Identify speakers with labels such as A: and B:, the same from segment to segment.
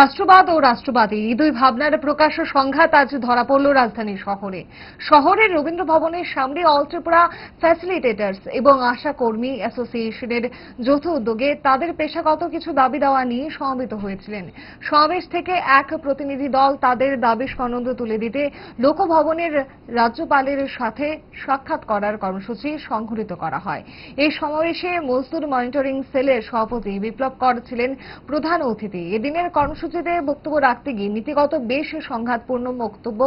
A: রাষ্ট্রবাদ ও রাষ্ট্রবাদী এই দুই ভাবনার প্রকাশ্য সংঘাত আজ ধরা পড়ল রাজধানী শহরে। শহরের রবীন্দ্র ভবনের সামনে অল ত্রিপুরা ফ্যাসিলিটেটরস এবং আশা কর্মী অ্যাসোসিয়েশনের যৌথ উদ্যোগে তাদের পেশাগত কিছু দাবি দেওয়া নিয়ে সমবেত হয়েছিলেন। সমাবেশ থেকে এক প্রতিনিধি দল তাদের দাবি সনদ তুলে দিতে লোকভবনের রাজ্যপালের সাথে সাক্ষাৎ করার কর্মসূচি সংঘটিত করা হয়। এই সমাবেশে মজদুর মনিটরিং সেলের সভাপতি বিপ্লব কর ছিলেন প্রধান অতিথি। এদিনের কর্মসূচিতে বক্তব্য রাখতে গিয়ে নীতিগত বেশ সংঘাতপূর্ণ বক্তব্য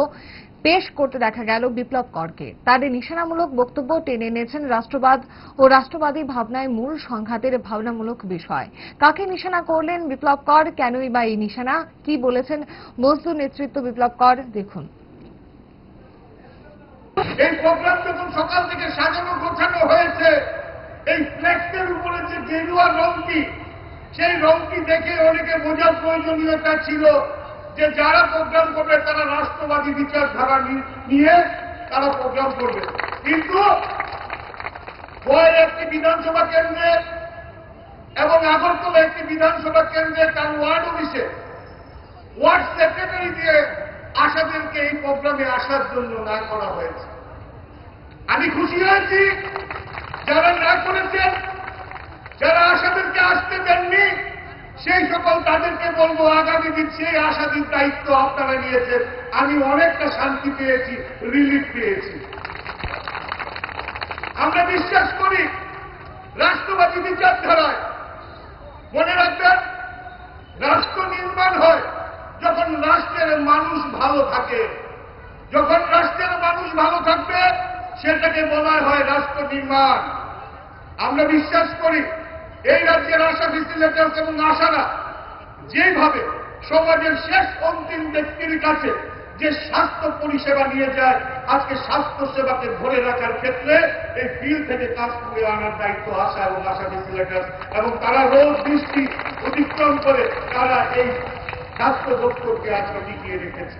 A: পেশ করতে দেখা গেল বিপ্লব করকে। তার নিশানামূলক বক্তব্য টেনে এনেছেন রাষ্ট্রবাদ ও রাষ্ট্রবাদী ভাবনায় মূল সংঘাতের ভাবনামূলক বিষয়। কাকে নিশানা করলেন বিপ্লব কর, কেনই বা এই নিশানা, কি বলেছেন মজদুর নেতৃত্ব বিপ্লব কর, দেখুন।
B: এই প্রোগ্রাম যখন সকাল থেকে সাজানো গোছানো হয়েছে, এই ফ্লেক্সের উপরে যে গেরুয়া রংটি, সেই রংটি দেখে অনেকে বোঝার প্রয়োজনীয়তা ছিল যে যারা প্রোগ্রাম করবে তারা রাষ্ট্রবাদী বিচারধারা নিয়ে তারা প্রোগ্রাম করবে। কিন্তু একটি বিধানসভা কেন্দ্রে এবং আগরতলা একটি বিধানসভা কেন্দ্রে তার ওয়ার্ড অফিসে ওয়ার্ড সেক্রেটারি দিয়ে আশাদেরকে এই প্রোগ্রামে আসার জন্য না করা হয়েছে। আমি খুশি হয়েছি যারা না করেছেন, যারা আশাদেরকে আসতে দেননি, সেই সকল তাদেরকে বলবো আগামী দিন সেই আশাদের দায়িত্ব আপনারা নিয়েছেন। আমি অনেকটা শান্তি পেয়েছি, রিলিফ পেয়েছি। আমরা বিশ্বাস করি রাষ্ট্রবাদী বিচারধারায়। মনে রাখবেন, রাষ্ট্র নির্মাণ হয় যখন রাষ্ট্রের মানুষ ভালো থাকে। যখন রাষ্ট্রের মানুষ ভালো থাকবে সেটাকে বলা হয় রাষ্ট্র নির্মাণ। আমরা বিশ্বাস করি এই রাজ্যের আশা ফ্যাসিলিটেটরস এবং আশারা যেভাবে সমাজের শেষ অন্তিম ব্যক্তির কাছে যে স্বাস্থ্য পরিষেবা নিয়ে যায়, আজকে স্বাস্থ্য সেবাকে ধরে রাখার ক্ষেত্রে এই ফিল্ড থেকে কাজ করে আনার দায়িত্ব আশা এবং আশা ফ্যাসিলিটেটরস, এবং তারা রোদ বৃষ্টি অতিক্রম করে তারা এই স্বাস্থ্য দপ্তরকে আজকে টিকিয়ে রেখেছে।